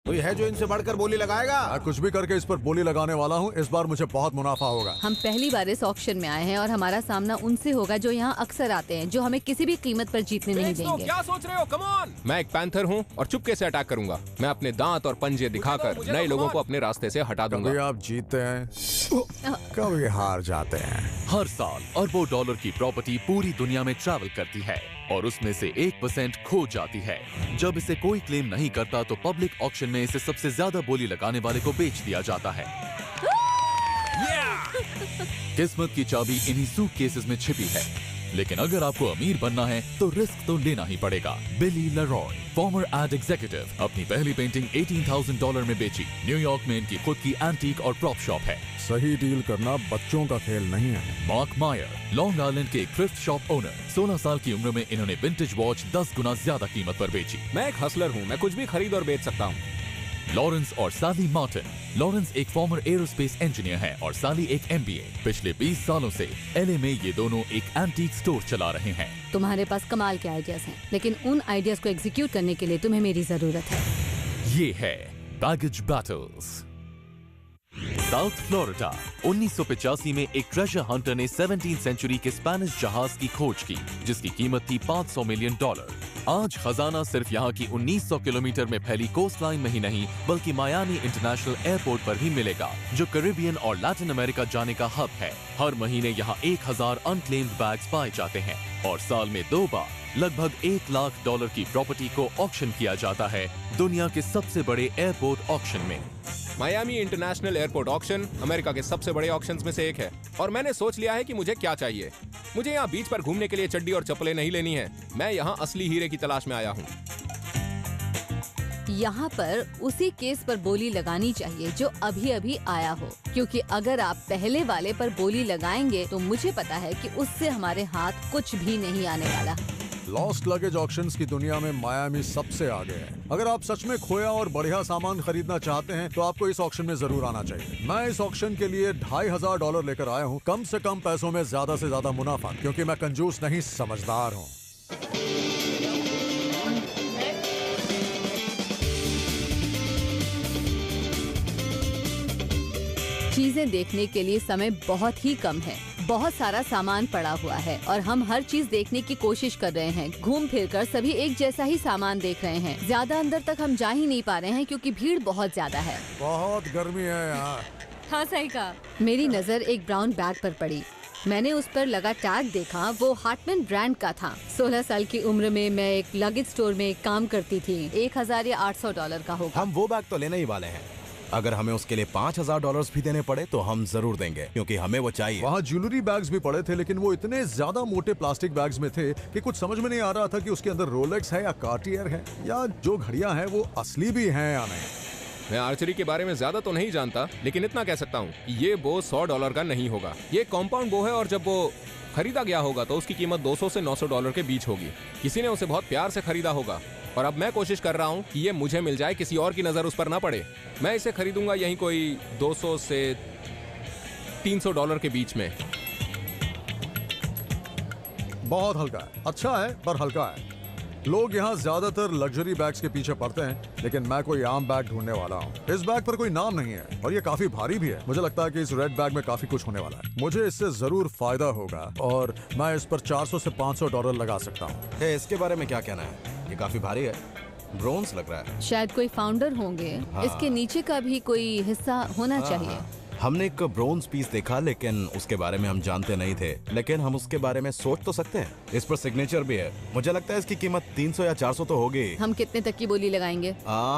कोई है जो इनसे बढ़कर बोली लगाएगा? मैं कुछ भी करके इस पर बोली लगाने वाला हूँ। इस बार मुझे बहुत मुनाफा होगा। हम पहली बार इस ऑक्शन में आए हैं और हमारा सामना उनसे होगा जो यहाँ अक्सर आते हैं, जो हमें किसी भी कीमत पर जीतने नहीं देंगे। क्या सोच रहे हो? Come on! मैं एक पैंथर हूँ और चुपके से अटैक करूंगा। मैं अपने दांत और पंजे दिखाकर नए लोगों को अपने रास्ते से हटा दूंगा। कभी आप जीतते हैं, कभी हार जाते हैं। हर साल अरबों डॉलर की प्रॉपर्टी पूरी दुनिया में ट्रैवल करती है और उसमें से 1% खो जाती है। जब इसे कोई क्लेम नहीं करता तो पब्लिक ऑक्शन में इसे सबसे ज्यादा बोली लगाने वाले को बेच दिया जाता है। किस्मत की चाबी इन्हीं सूटकेसेस में छिपी है, लेकिन अगर आपको अमीर बनना है तो रिस्क तो लेना ही पड़ेगा। बिली लेरॉय, फॉर्मर एड एग्जीक्यूटिव, अपनी पहली पेंटिंग $18,000 में बेची। न्यूयॉर्क में इनकी खुद की एंटीक और प्रॉप शॉप है। सही डील करना बच्चों का खेल नहीं है। मार्क मायर, लॉन्ग आइलैंड के एक थ्रिफ्ट शॉप ओनर, 16 साल की उम्र में इन्होंने विंटेज वॉच 10 गुना ज्यादा कीमत पर बेची। मैं एक हसलर हूँ, मैं कुछ भी खरीद और बेच सकता हूँ। लॉरेंस और साली मार्टिन, लॉरेंस एक फॉर्मर एरोस्पेस इंजीनियर है और साली एक MBA। पिछले 20 सालों से LA में ये दोनों एक एंटीक स्टोर चला रहे हैं। तुम्हारे पास कमाल के आइडियाज हैं, लेकिन उन आइडियाज को एग्जीक्यूट करने के लिए तुम्हें मेरी जरूरत है। ये है बैगेज बैटल्स। साउथ फ्लोरिडा, 1985 में एक ट्रेजर हंटर ने 17th सेंचुरी के स्पेनिश जहाज की खोज की, जिसकी कीमत थी $500 मिलियन। आज खजाना सिर्फ यहाँ की 1900 किलोमीटर में फैली कोस्ट लाइन में ही नहीं, बल्कि मायामी इंटरनेशनल एयरपोर्ट पर भी मिलेगा, जो कैरिबियन और लैटिन अमेरिका जाने का हब है। हर महीने यहाँ 1000 अनक्लेम्ड बैग्स पाए जाते हैं और साल में 2 बार लगभग $1 लाख की प्रॉपर्टी को ऑक्शन किया जाता है दुनिया के सबसे बड़े एयरपोर्ट ऑक्शन में। Miami international airport auction America के सबसे बड़े ऑक्शंस में से एक है और मैंने सोच लिया है कि मुझे क्या चाहिए। मुझे यहाँ बीच पर घूमने के लिए चड्डी और चप्पलें नहीं लेनी है। मैं यहाँ असली हीरे की तलाश में आया हूँ। यहाँ पर उसी केस पर बोली लगानी चाहिए जो अभी अभी आया हो, क्योंकि अगर आप पहले वाले पर बोली लगाएंगे तो मुझे पता है कि उससे हमारे हाथ कुछ भी नहीं आने वाला। लॉस्ट लगेज ऑक्शंस की दुनिया में मायामी सबसे आगे है। अगर आप सच में खोया और बढ़िया सामान खरीदना चाहते हैं तो आपको इस ऑक्शन में जरूर आना चाहिए। मैं इस ऑक्शन के लिए $2500 लेकर आया हूँ, कम से कम पैसों में ज्यादा से ज्यादा मुनाफा, क्योंकि मैं कंजूस नहीं समझदार हूँ। चीजें देखने के लिए समय बहुत ही कम है। बहुत सारा सामान पड़ा हुआ है और हम हर चीज देखने की कोशिश कर रहे हैं। घूम फिरकर सभी एक जैसा ही सामान देख रहे हैं। ज्यादा अंदर तक हम जा ही नहीं पा रहे हैं क्योंकि भीड़ बहुत ज्यादा है। बहुत गर्मी है यहाँ। हाँ सही कहा। मेरी नजर एक ब्राउन बैग पर पड़ी। मैंने उस पर लगा टैग देखा, वो हार्टमैन ब्रांड का था। 16 साल की उम्र में मैं एक लगेज स्टोर में काम करती थी। $1000 या $800 का होगा। हम वो बैग तो लेने ही वाले हैं। अगर हमें उसके लिए $5000 भी देने पड़े तो हम जरूर देंगे, क्योंकि हमें वो चाहिए। वहाँ ज्वेलरी बैग्स भी पड़े थे, लेकिन वो इतने ज्यादा मोटे प्लास्टिक बैग्स में थे कि कुछ समझ में नहीं आ रहा था कि उसके अंदर रोलेक्स है या कार्टियर है, या जो घड़ियां हैं वो असली भी हैं या नहीं। मैं आर्चरी के बारे में ज्यादा तो नहीं जानता, लेकिन इतना कह सकता हूँ ये बो $100 का नहीं होगा। ये कॉम्पाउंड बो है और जब वो खरीदा गया होगा तो उसकी कीमत $200 से $900 के बीच होगी। किसी ने उसे बहुत प्यार से खरीदा होगा और अब मैं कोशिश कर रहा हूँ कि ये मुझे मिल जाए, किसी और की नजर उस पर ना पड़े। मैं इसे खरीदूंगा यहीं कोई $200 से $300 के बीच में। बहुत हल्का है, अच्छा है पर हल्का है। लोग यहाँ ज्यादातर लग्जरी बैग्स के पीछे पड़ते हैं, लेकिन मैं कोई आम बैग ढूंढने वाला हूँ। इस बैग पर कोई नाम नहीं है और ये काफी भारी भी है। मुझे लगता है कि इस रेड बैग में काफी कुछ होने वाला है। मुझे इससे जरूर फायदा होगा और मैं इस पर $400 से $500 लगा सकता हूँ। इसके बारे में क्या कहना है? ये काफी भारी है, ब्रोंज लग रहा है। शायद कोई फाउंडर होंगे। हाँ। इसके नीचे का भी कोई हिस्सा होना चाहिए। हाँ। हमने एक ब्रोंज पीस देखा, लेकिन उसके बारे में हम जानते नहीं थे, लेकिन हम उसके बारे में सोच तो सकते हैं। इस पर सिग्नेचर भी है। मुझे लगता है इसकी कीमत 300 या 400 तो होगी। हम कितने तक की बोली लगाएंगे?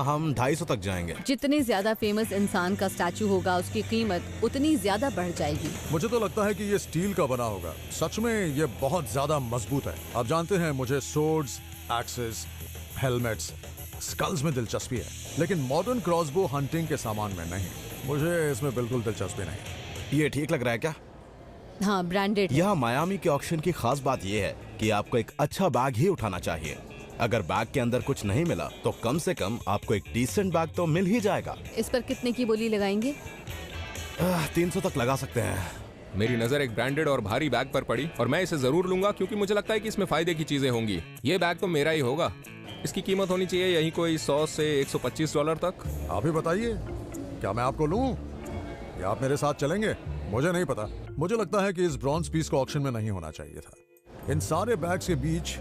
हम 250 तक जाएंगे। जितने ज्यादा फेमस इंसान का स्टैचू होगा उसकी कीमत उतनी ज्यादा बढ़ जाएगी। मुझे तो लगता है कि ये स्टील का बना होगा। सच में ये बहुत ज्यादा मजबूत है। आप जानते हैं मुझे सोर्ड्स, एक्सेस, हेलमेट्स, स्कल्स में दिलचस्पी है, लेकिन मॉडर्न क्रॉसबो हंटिंग के सामान में नहीं। मुझे इसमें बिल्कुल दिलचस्पी नहीं। ये ठीक लग रहा है क्या? हाँ, ब्रांडेड। यहाँ मायामी के ऑक्शन की खास बात यह है कि आपको एक अच्छा बैग ही उठाना चाहिए। अगर बैग के अंदर कुछ नहीं मिला तो कम से कम आपको एक डिसेंट बैग तो मिल ही जाएगा। इस पर कितने की बोली लगाएंगे? 300 तक लगा सकते हैं। मेरी नजर एक ब्रांडेड और भारी बैग पर पड़ी और मैं इसे जरूर लूंगा, क्योंकि मुझे लगता है कि इसमें फायदे की चीजें होंगी। ये बैग तो मेरा ही होगा। इसकी कीमत होनी चाहिए यही कोई 100 से 125 डॉलर तक। आप ही बताइए, क्या मैं आपको लूं या आप मेरे साथ चलेंगे? मुझे नहीं पता। मुझे लगता है कि इस ब्रॉन्ज पीस को ऑक्शन में नहीं होना चाहिए था। इन सारे बैग्स के बीच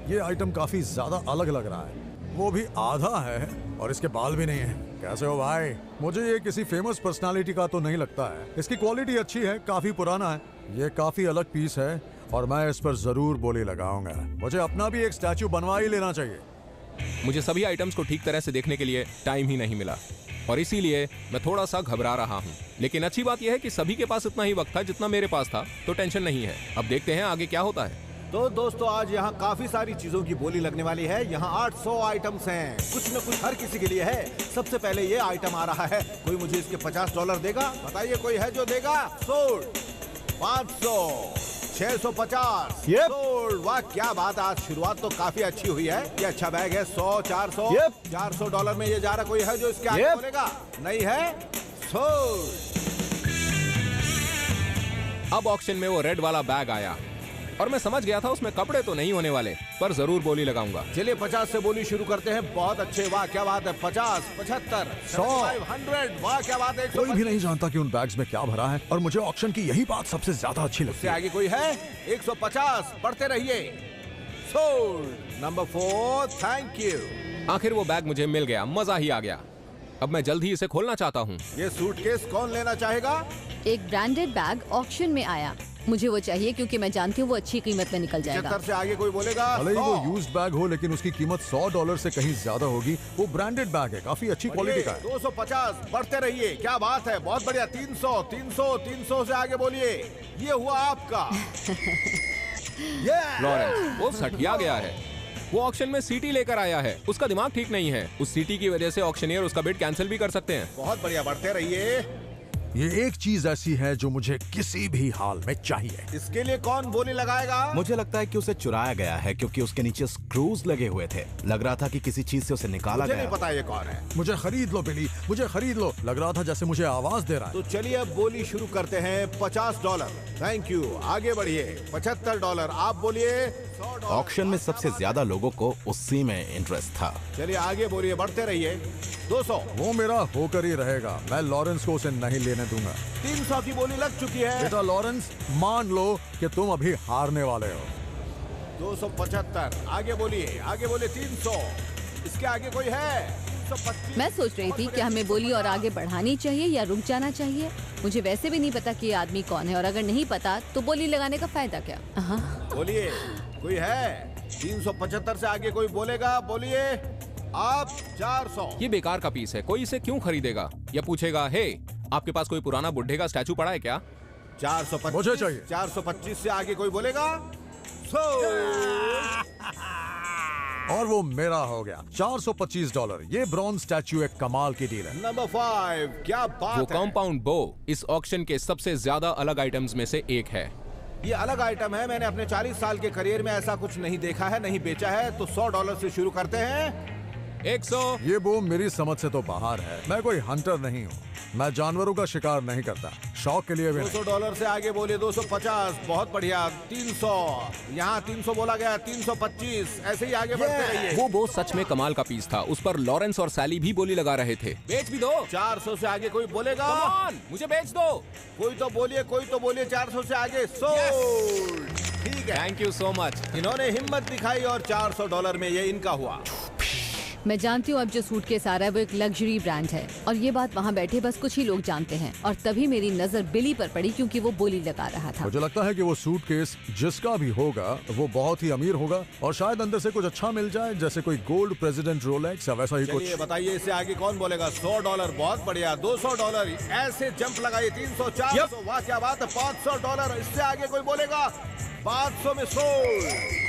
ये आइटम काफी ज्यादा अलग लग रहा है। वो भी आधा है और इसके बाल भी नहीं है। कैसे हो भाई? मुझे ये किसी फेमस पर्सनालिटी का तो नहीं लगता है। इसकी क्वालिटी अच्छी है, काफी पुराना है। ये काफी अलग पीस है और मैं इस पर जरूर बोली लगाऊंगा। मुझे अपना भी एक स्टैचू बनवा ही लेना चाहिए। मुझे सभी आइटम्स को ठीक तरह से देखने के लिए टाइम ही नहीं मिला और इसीलिए मैं थोड़ा सा घबरा रहा हूँ। लेकिन अच्छी बात यह है कि सभी के पास इतना ही वक्त था जितना मेरे पास था, तो टेंशन नहीं है। अब देखते हैं आगे क्या होता है। तो दोस्तों, आज यहाँ काफी सारी चीजों की बोली लगने वाली है। यहाँ 800 आइटम्स हैं, कुछ न कुछ हर किसी के लिए है। सबसे पहले ये आइटम आ रहा है। कोई मुझे इसके $50 देगा? बताइए, कोई है जो देगा? सोल्ड। 500, 650, सोल्ड। वाह क्या बात, आज शुरुआत तो काफी अच्छी हुई है। ये अच्छा बैग है। 100, 400, $400 में ये जा रहा। कोई है जो इसके आगे बोलेगा? नहीं है। सोल्ड। अब ऑक्शन में वो रेड वाला बैग आया और मैं समझ गया था उसमें कपड़े तो नहीं होने वाले, पर जरूर बोली लगाऊंगा। चलिए 50 से बोली शुरू करते हैं। बहुत अच्छे, वाह क्या बात है। 50, 75, 100, वाह क्या बात है। कोई भी नहीं जानता कि उन बैग्स में क्या भरा है और मुझे ऑक्शन की यही बात सबसे ज्यादा अच्छी लगती है। आगे कोई है? 150, बढ़ते रहिए। सोल्ड। Number 4, thank you. आखिर वो बैग मुझे मिल गया, मजा ही आ गया। अब मैं जल्द ही इसे खोलना चाहता हूँ। ये सूटकेस कौन लेना चाहेगा? एक ब्रांडेड बैग ऑक्शन में आया। मुझे वो चाहिए क्योंकि मैं जानती हूँ वो अच्छी कीमत में निकल जाएगा। 75 से आगे कोई बोलेगा? भले ही वो यूज्ड बैग हो, लेकिन उसकी कीमत $100 से कहीं ज्यादा होगी। वो ब्रांडेड बैग है, काफी अच्छी क्वालिटी का है। 250, बढ़ते रहिए। क्या बात है, बहुत बढ़िया। 300, 300, 300 से आगे बोलिए। ये हुआ आपका। लॉरेंस, वो सठिया गया है। वो ऑक्शन में सीटी लेकर आया है। उसका दिमाग ठीक नहीं है। उस सीटी की वजह से ऑक्शनियर उसका बिड कैंसिल भी कर सकते हैं। बहुत बढ़िया, बढ़ते रहिए। ये एक चीज ऐसी है जो मुझे किसी भी हाल में चाहिए। इसके लिए कौन बोली लगाएगा? मुझे लगता है कि उसे चुराया गया है क्योंकि उसके नीचे स्क्रूज लगे हुए थे। लग रहा था कि किसी चीज से उसे निकाला मुझे गया। नहीं पता ये कौन है। मुझे खरीद लो बिली, मुझे खरीद लो। लग रहा था जैसे मुझे आवाज दे रहा है। तो चलिए अब बोली शुरू करते हैं। $50, थैंक यू। आगे बढ़िए। $75, आप बोलिए। $100। ऑक्शन में सबसे ज्यादा लोगों को उसी में इंटरेस्ट था। चलिए आगे बोलिए, बढ़ते रहिए। 200, वो मेरा होकर ही रहेगा। मैं लॉरेंस को उसे नहीं लेने दूंगा। 300 की बोली लग चुकी है। बेटा लॉरेंस, मान लो कि तुम अभी हारने वाले हो। 275, आगे बोलिए, आगे बोलिए। 300, इसके आगे कोई है? 325। मैं सोच रही थी कि हमें बोली और आगे बढ़ानी चाहिए या रुक जाना चाहिए। मुझे वैसे भी नहीं पता कि ये आदमी कौन है और अगर नहीं पता तो बोली लगाने का फायदा क्या। बोलिए, कोई है? 375 से आगे कोई बोलेगा? बोलिए आप। 400। ये बेकार का पीस है, कोई इसे क्यों खरीदेगा? या पूछेगा, हे आपके पास कोई पुराना बुढ़े का स्टैचू पड़ा है क्या? 425 मुझे चाहिए। 425 से आगे कोई बोलेगा? और वो मेरा हो गया। $425। ये ब्रॉन्ज स्टैचू एक कमाल की डील है। नंबर 5, क्या वो बात है। कॉम्पाउंड बो इस ऑक्शन के सबसे ज्यादा अलग आइटम्स में से एक है। ये अलग आइटम है। मैंने अपने 40 साल के करियर में ऐसा कुछ नहीं देखा है, नहीं बेचा है। तो $100 से शुरू करते हैं। 100। ये वो मेरी समझ से तो बाहर है। मैं कोई हंटर नहीं हूँ। मैं जानवरों का शिकार नहीं करता, शौक के लिए भी नहीं। $200 से आगे बोलिए। 250, बहुत बढ़िया। 300, यहाँ 300 बोला गया। 325, ऐसे ही आगे बढ़ते रहिए। वो बो सच में कमाल का पीस था। उस पर लॉरेंस और सैली भी बोली लगा रहे थे। बेच भी दो। 400 से आगे कोई बोलेगा? Come on, मुझे बेच दो। कोई तो बोलिए, कोई तो बोलिए। 400 से आगे। सोल्ड। ठीक है, थैंक यू सो मच। इन्होंने हिम्मत दिखाई और $400 में ये इनका हुआ। मैं जानती हूँ अब जो सूटकेस आ रहा है वो एक लग्जरी ब्रांड है और ये बात वहाँ बैठे बस कुछ ही लोग जानते हैं। और तभी मेरी नजर बिली पर पड़ी क्योंकि वो बोली लगा रहा था। मुझे लगता है कि वो सूटकेस जिसका भी होगा वो बहुत ही अमीर होगा और शायद अंदर से कुछ अच्छा मिल जाए, जैसे कोई गोल्ड प्रेसिडेंट रोलेक्स या वैसा ही कुछ। चलिए बताइए, इससे आगे कौन बोलेगा? $100, बहुत बढ़िया। $200, ऐसे जंप लगाइए। 300, 400, वाह क्या बात है। $500, इससे आगे कोई बोलेगा? 500 में सोल्ड।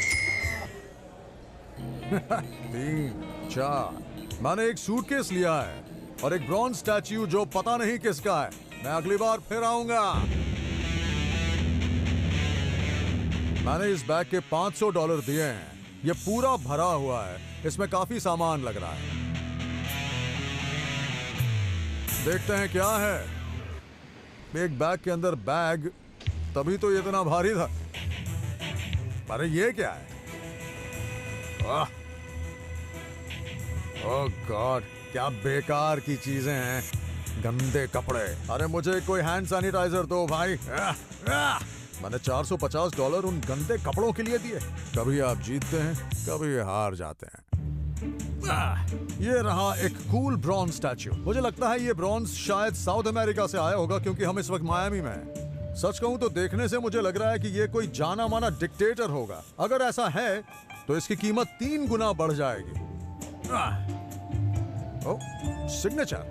3, 4। मैंने एक सूटकेस लिया है और एक ब्रॉन्ज स्टैच्यू जो पता नहीं किसका है। मैं अगली बार फिर आऊंगा। मैंने इस बैग के $500 दिए हैं। ये पूरा भरा हुआ है। इसमें काफी सामान लग रहा है। देखते हैं क्या है। एक बैग के अंदर बैग, तभी तो ये इतना भारी था। अरे ये क्या है? वाह, ओह गॉड, क्या बेकार की चीजें हैं, गंदे कपड़े। अरे मुझे कोई हैंड सैनिटाइजर दो भाई। मैंने $450 उन गंदे कपड़ों के लिए दिए। कभी आप जीतते हैं, कभी हार जाते हैं। ये रहा एक कूल ब्रॉन्ज स्टैच्यू। मुझे लगता है ये ब्रॉन्ज शायद साउथ अमेरिका से आया होगा, क्योंकि हम इस वक्त मायामी में हैं। सच कहूं तो देखने से मुझे लग रहा है कि ये कोई जाना माना डिक्टेटर होगा। अगर ऐसा है तो इसकी कीमत 3 गुना बढ़ जाएगी। सिग्नेचर,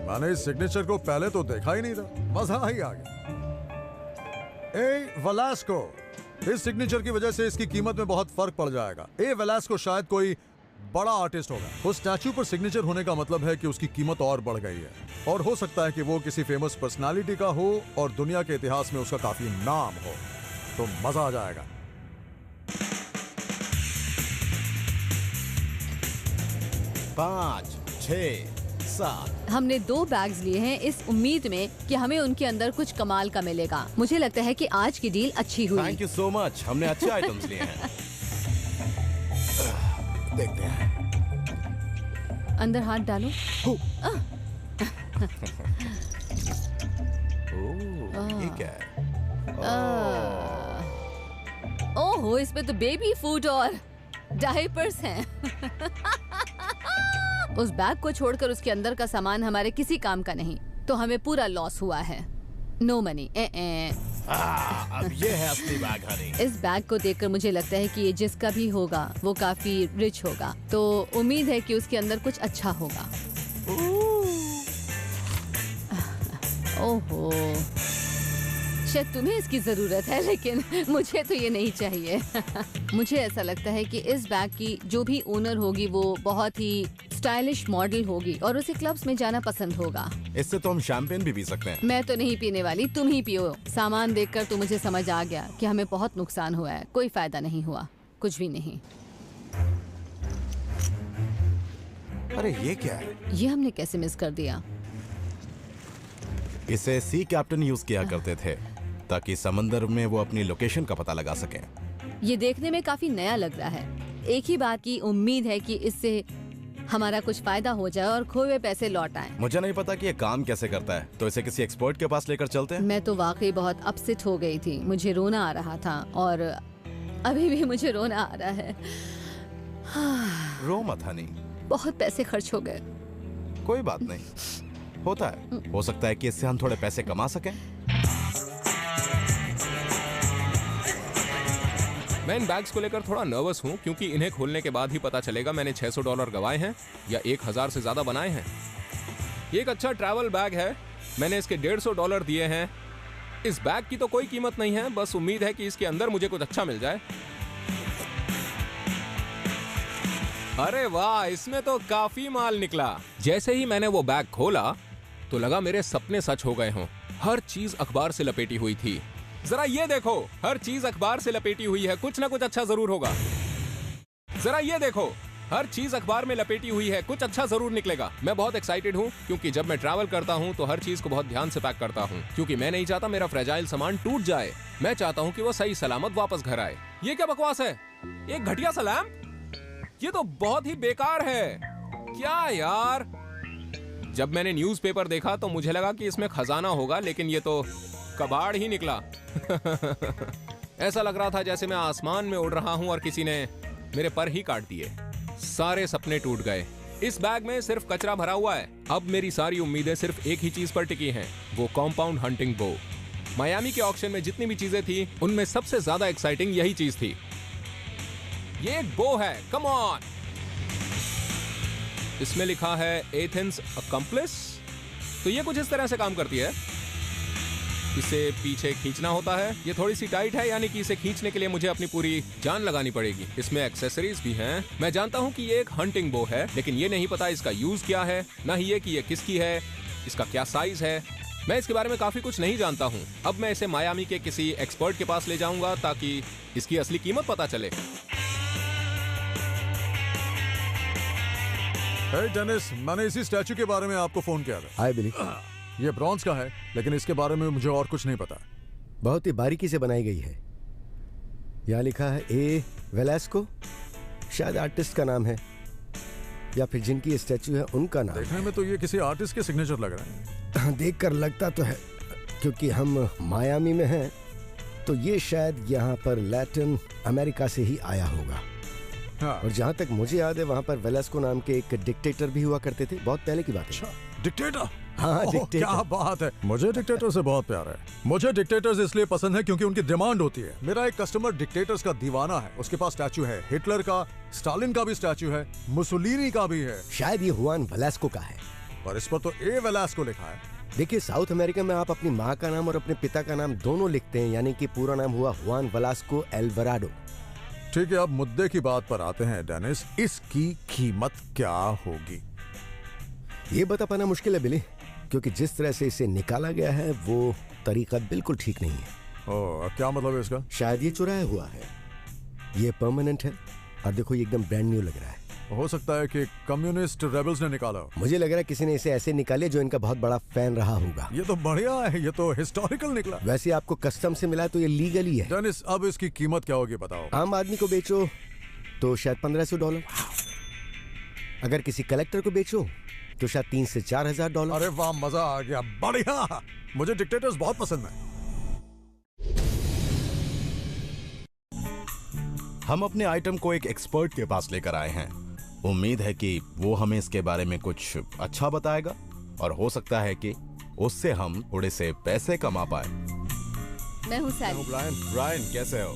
मैंने इस सिग्नेचर को पहले तो देखा ही नहीं था, मजा ही आ गया। ए वेलास्को, इस सिग्नेचर की वजह से इसकी कीमत में बहुत फर्क पड़ जाएगा। ए वेलास्को शायद कोई बड़ा आर्टिस्ट होगा। उस स्टैच्यू पर सिग्नेचर होने का मतलब है कि उसकी कीमत और बढ़ गई है, और हो सकता है कि वो किसी फेमस पर्सनालिटी का हो और दुनिया के इतिहास में उसका काफी नाम हो, तो मजा आ जाएगा। पाँच, 6, 7। हमने 2 बैग्स लिए हैं इस उम्मीद में कि हमें उनके अंदर कुछ कमाल का मिलेगा। मुझे लगता है कि आज की डील अच्छी हुई। थैंक यू सो मच, हमने अच्छे आइटम्स लिए हैं। देखते हैं। अंदर हाथ डालो। ये क्या है? ओहो, इसमें तो बेबी फूड और डायपर्स हैं। उस बैग को छोड़कर उसके अंदर का सामान हमारे किसी काम का नहीं, तो हमें पूरा लॉस हुआ है। No money. अब ये है असली बैग हनी। इस बैग को देखकर मुझे लगता है कि ये जिसका भी होगा वो काफी रिच होगा, तो उम्मीद है कि उसके अंदर कुछ अच्छा होगा। ओहो, शायद तुम्हें इसकी जरूरत है, लेकिन मुझे तो ये नहीं चाहिए। मुझे ऐसा लगता है कि इस बैग की जो भी ओनर होगी वो बहुत ही स्टाइलिश मॉडल होगी और उसे क्लब्स में जाना पसंद होगा। इससे तो हम शैंपेन भी पी सकते हैं। मैं तो नहीं पीने वाली, तुम ही पियो। सामान देखकर तो मुझे समझ आ गया कि हमें बहुत नुकसान हुआ है। कोई फायदा नहीं हुआ, कुछ भी नहीं। अरे ये क्या है? ये हमने कैसे मिस कर दिया? इसे सी कैप्टन यूज किया करते थे ताकि समंदर में वो अपनी लोकेशन का पता लगा सकें। ये देखने में काफी नया लग रहा है। एक ही बात की उम्मीद है कि इससे हमारा कुछ फायदा हो जाए और खोए हुए पैसे लौट आए। मुझे नहीं पता कि ये काम कैसे करता है, तो इसे किसी एक्सपर्ट के पास लेकर चलते हैं। मैं तो वाकई बहुत अपसेट हो गई थी। मुझे रोना आ रहा था और अभी भी मुझे रोना आ रहा है। रो मत हनी, बहुत पैसे खर्च हो गए। कोई बात नहीं, होता है। हो सकता है कि इससे हम थोड़े पैसे कमा सकें। मैं इन बैग्स को लेकर थोड़ा नर्वस हूँ, क्योंकि इन्हें खोलने के बाद ही पता चलेगा मैंने $600 गवाए हैं या 1000 से ज्यादा बनाए हैं। ये एक अच्छा ट्रैवल बैग है। मैंने इसके $150 दिए हैं। इस बैग की तो कोई कीमत नहीं है, बस उम्मीद है कि इसके अंदर मुझे कुछ अच्छा मिल जाए। अरे वाह, इसमें तो काफी माल निकला। जैसे ही मैंने वो बैग खोला तो लगा मेरे सपने सच हो गए हों। हर चीज अखबार से लपेटी हुई थी। जरा ये देखो, हर चीज अखबार से लपेटी हुई है, कुछ ना कुछ अच्छा जरूर होगा। जरा ये देखो, हर चीज अखबार में लपेटी हुई है, कुछ अच्छा जरूर निकलेगा। मैं बहुत एक्साइटेड हूँ, क्योंकि जब मैं ट्रैवल करता हूँ तो हर चीज को बहुत ध्यान से पैक करता हूँ, क्योंकि मैं नहीं चाहता मेरा फ्रेजाइल सामान टूट जाए। मैं चाहता हूँ कि वो सही सलामत वापस घर आए। ये क्या बकवास है? एक घटिया सा लैंप? ये तो बहुत ही बेकार है। क्या यार? जब मैंने न्यूज़पेपर देखा तो मुझे लगा कि इसमें खजाना होगा, लेकिन ये तो कबाड़ ही निकला। ऐसा लग रहा था जैसे मैं आसमान में उड़ रहा हूं और किसी ने मेरे पर ही काट दिए। सारे सपने टूट गए। इस बैग में सिर्फ कचरा भरा हुआ है। अब मेरी सारी उम्मीदें सिर्फ एक ही चीज पर टिकी हैं, वो कॉम्पाउंड हंटिंग बो। मायामी के ऑक्शन में जितनी भी चीजें थी उनमें सबसे ज्यादा एक्साइटिंग यही चीज थी। ये एक बो है, कम ऑन। इसमें लिखा है एथेंस अकम्प्लिस। तो ये कुछ इस तरह से काम करती है। इसे पीछे खींचना होता है। ये थोड़ी सी टाइट है, यानी कि इसे खींचने के लिए मुझे अपनी पूरी जान लगानी पड़ेगी। इसमें एक्सेसरीज भी हैं। मैं जानता हूँ कि ये एक हंटिंग बो है, लेकिन ये नहीं पता इसका यूज क्या है, ना ही ये कि ये किसकी है, इसका क्या साइज है। मैं इसके बारे में काफी कुछ नहीं जानता हूँ। अब मैं इसे मायामी के किसी एक्सपर्ट के पास ले जाऊंगा ताकि इसकी असली कीमत पता चले। हे डेनिस, मैंने इसी स्टैचू के बारे में आपको फोन किया था। हाय बिली। ये ब्रॉन्ज का है, लेकिन इसके बारे में मुझे और कुछ नहीं पता। बहुत ही बारीकी से बनाई गई है। यहाँ लिखा है ए वेलास्को। शायद आर्टिस्ट का नाम है या फिर जिनकी स्टैचू है उनका नाम। देखने में तो ये किसी आर्टिस्ट के सिग्नेचर लग रहे हैं। देखकर लगता तो है, क्योंकि हम मायामी में हैं तो ये शायद यहाँ पर लैटिन अमेरिका से ही आया होगा। हाँ। और जहाँ तक मुझे याद है वहाँ पर वेलास्को नाम के एक डिक्टेटर भी हुआ करते थे, बहुत पहले की बात है। अच्छा, डिक्टेटर। हाँ, ओह, डिक्टेटर। क्या बात है। मुझे डिक्टेटर से बहुत प्यार है। मुझे डिक्टेटर्स इसलिए पसंद है क्योंकि उनकी डिमांड होती है। मेरा एक कस्टमर डिक्टेटर्स का दीवाना है। उसके पास स्टैचू है हिटलर का, स्टालिन का भी स्टैचू है, मुसोलिनी का भी है, शायद ये हुआन वेलास्को का है। पर इस पर तो ए वेलास्को लिखा है। देखिए, साउथ अमेरिका में आप अपनी माँ का नाम और अपने पिता का नाम दोनों लिखते हैं, यानी कि पूरा नाम हुआ हुआन वेलास्को एल्वराडो। ठीक है, अब मुद्दे की बात पर आते हैं डेनिस। इसकी कीमत क्या होगी? ये बता पाना मुश्किल है बिली, क्योंकि जिस तरह से इसे निकाला गया है वो तरीका बिल्कुल ठीक नहीं है। ओह, अब क्या मतलब है इसका? शायद ये चुराया हुआ है, ये परमानेंट है, और देखो ये एकदम ब्रांड न्यू लग रहा है। हो सकता है कि कम्युनिस्ट रेबल्स ने निकाला हो। मुझे लग रहा है किसी ने इसे ऐसे निकाले जो इनका बहुत बड़ा फैन रहा होगा। ये तो बढ़िया है, ये तो हिस्टोरिकल निकला। वैसे आपको कस्टम से मिला तो ये लीगली है। डेनिस, अब इसकी कीमत क्या होगी बताओ? आम आदमी को बेचो तो शायद $1500, अगर किसी कलेक्टर को बेचो तो शायद $3,000 से $4,000। अरे वाह, मजा आ गया, बढ़िया। मुझे डिक्टेटर्स बहुत पसंद है। हम अपने आइटम को एक एक्सपर्ट के पास लेकर आए हैं। उम्मीद है कि वो हमें इसके बारे में कुछ अच्छा बताएगा और हो सकता है कि उससे हम थोड़े से पैसे कमा पाए। मैं हूँ सैली। ब्रायन कैसे हो?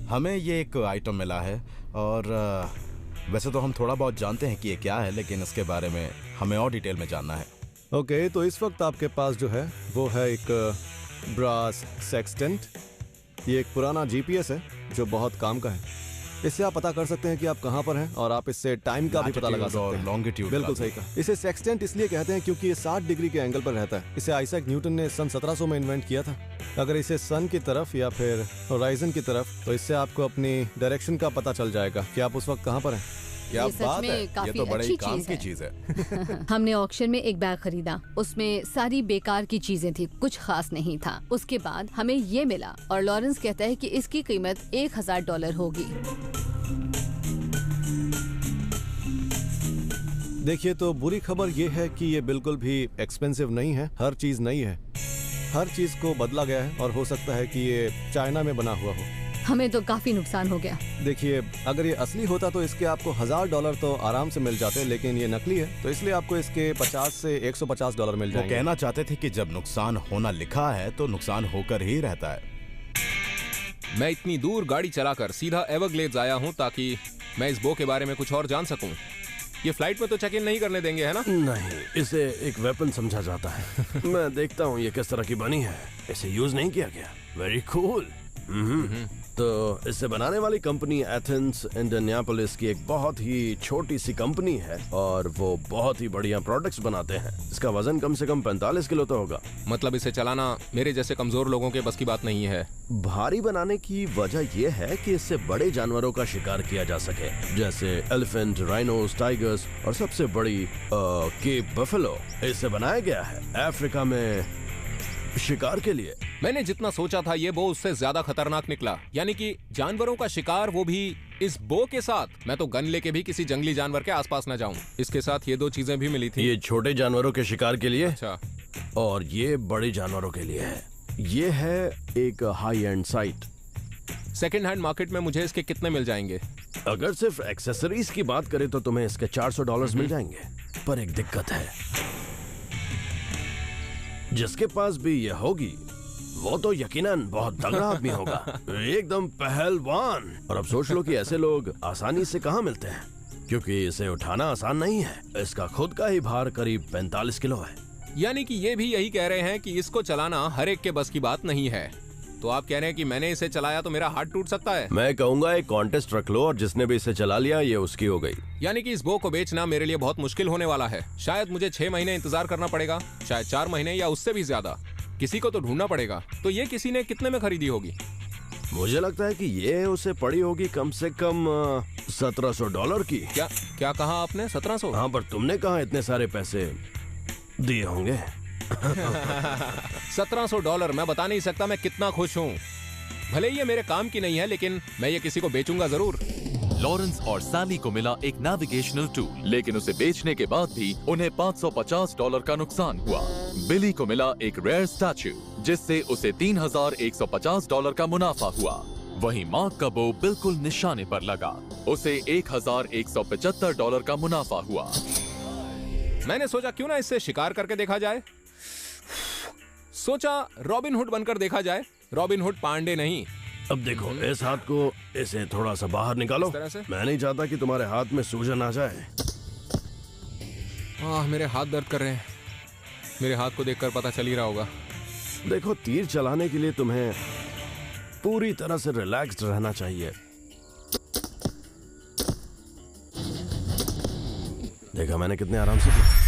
हमें ये एक आइटम मिला है और वैसे तो हम थोड़ा बहुत जानते हैं कि ये क्या है, लेकिन इसके बारे में हमें और डिटेल में जानना है। ओके, तो इस वक्त आपके पास जो है वो है एक ब्रास सेक्सटेंट। ये एक पुराना जीपीएस है जो बहुत काम का है। इससे आप पता कर सकते हैं कि आप कहाँ पर हैं और आप इससे टाइम का भी पता लगा सकते हैं। लॉन्गिट्यूड। बिल्कुल सही कहा। इसे सेक्सटेंट इसलिए कहते हैं क्योंकि ये 60 डिग्री के एंगल पर रहता है। इसे आइजैक न्यूटन ने सन 1700 में इन्वेंट किया था। अगर इसे सन की तरफ या फिर होराइजन की तरफ, तो इससे आपको अपनी डायरेक्शन का पता चल जाएगा कि आप उस वक्त कहाँ पर हैं। क्या ये सच बात में है, ये काफी तो बड़े अच्छी काम चीज की है। चीज है। हमने ऑक्शन में एक बैग खरीदा, उसमें सारी बेकार की चीजें थी, कुछ खास नहीं था। उसके बाद हमें ये मिला और लॉरेंस कहता है कि इसकी कीमत $1,000 होगी। देखिए, तो बुरी खबर ये है कि ये बिल्कुल भी एक्सपेंसिव नहीं है। हर चीज नई है, हर चीज को बदला गया है और हो सकता है कि ये चाइना में बना हुआ हो। हमें तो काफी नुकसान हो गया। देखिए, अगर ये असली होता तो इसके आपको $1,000 तो आराम से मिल जाते, लेकिन ये नकली है तो इसलिए आपको इसके $50 से $150 मिल वो जाएंगे। कहना चाहते थे कि जब नुकसान होना लिखा है तो नुकसान होकर ही रहता है। मैं इतनी दूर गाड़ी चलाकर सीधा एवरग्लेड्स आया हूँ ताकि मैं इस बो के बारे में कुछ और जान सकूं। ये फ्लाइट में तो चेक इन नहीं करने देंगे, है ना? नहीं, इसे एक वेपन समझा जाता है। मैं देखता हूँ ये किस तरह की बनी है। इसे यूज नहीं किया गया। Very cool. तो इसे बनाने वाली कंपनी एथेंस इंडियानापोलिस की एक बहुत ही छोटी सी कंपनी है और वो बहुत ही बढ़िया प्रोडक्ट्स बनाते हैं। इसका वजन कम से कम 45 किलो तो होगा। मतलब इसे चलाना मेरे जैसे कमजोर लोगों के बस की बात नहीं है। भारी बनाने की वजह यह है कि इससे बड़े जानवरों का शिकार किया जा सके, जैसे एलिफेंट, राइनोस, टाइगर्स और सबसे बड़ी केप बफेलो। इसे बनाया गया है अफ्रीका में शिकार के लिए। मैंने जितना सोचा था ये बो उससे ज्यादा खतरनाक निकला, यानी कि जानवरों का शिकार, वो भी इस बो के साथ। मैं तो गन लेके भी किसी जंगली जानवर के आसपास न जाऊं। इसके साथ ये 2 चीजें भी मिली थी। ये छोटे जानवरों के शिकार के लिए अच्छा, और ये बड़े जानवरों के लिए है। ये है एक high and site. Second hand market में मुझे इसके कितने मिल जाएंगे? अगर सिर्फ एक्सेसरीज की बात करें तो तुम्हें इसके $400 मिल जाएंगे। पर एक दिक्कत है, जिसके पास भी ये होगी वो तो यकीनन बहुत तगड़ा आदमी होगा, एकदम पहलवान। और अब सोच लो कि ऐसे लोग आसानी से कहाँ मिलते हैं, क्योंकि इसे उठाना आसान नहीं है। इसका खुद का ही भार करीब 45 किलो है। यानी कि ये भी यही कह रहे हैं कि इसको चलाना हर एक के बस की बात नहीं है। तो आप कह रहे हैं कि मैंने इसे चलाया तो मेरा हाथ टूट सकता है? मैं कहूंगा एक कॉन्टेस्ट रख लो और जिसने भी इसे चला लिया ये उसकी हो गई। यानी कि इस बो को बेचना मेरे लिए बहुत मुश्किल होने वाला है। शायद मुझे 6 महीने इंतजार करना पड़ेगा, शायद 4 महीने या उससे भी ज्यादा। किसी को तो ढूंढना पड़ेगा। तो ये किसी ने कितने में खरीदी होगी? मुझे लगता है कि ये उसे पड़ी होगी कम से कम $1,700 की। क्या कहा आपने? 1700? हाँ, पर तुमने कहा इतने सारे पैसे दिए होंगे। $1700। मैं बता नहीं सकता मैं कितना खुश हूँ। भले ही ये मेरे काम की नहीं है, लेकिन मैं ये किसी को बेचूंगा जरूर। लॉरेंस और सैली को मिला एक नेविगेशनल टूल, लेकिन उसे बेचने के बाद भी उन्हें $550 का नुकसान हुआ। बिली को मिला एक रेयर स्टैचू, जिससे उसे $3150 का मुनाफा हुआ। वहीं मार्क का बो बिल्कुल निशाने पर लगा, उसे $1175 का मुनाफा हुआ। मैंने सोचा क्यों ना इससे शिकार करके देखा जाए। सोचा रॉबिन हुड बनकर देखा जाए। रॉबिन हुड पांडे नहीं। अब देखो, इस हाथ को इसे थोड़ा सा बाहर निकालो। इस तरह से? मैं नहीं चाहता कि तुम्हारे हाथ में सूजन आ जाए। मेरे हाथ दर्द कर रहे हैं। मेरे हाथ को देखकर पता चल ही रहा होगा। देखो, तीर चलाने के लिए तुम्हें पूरी तरह से रिलैक्स्ड रहना चाहिए। देखा मैंने कितने आराम से किया।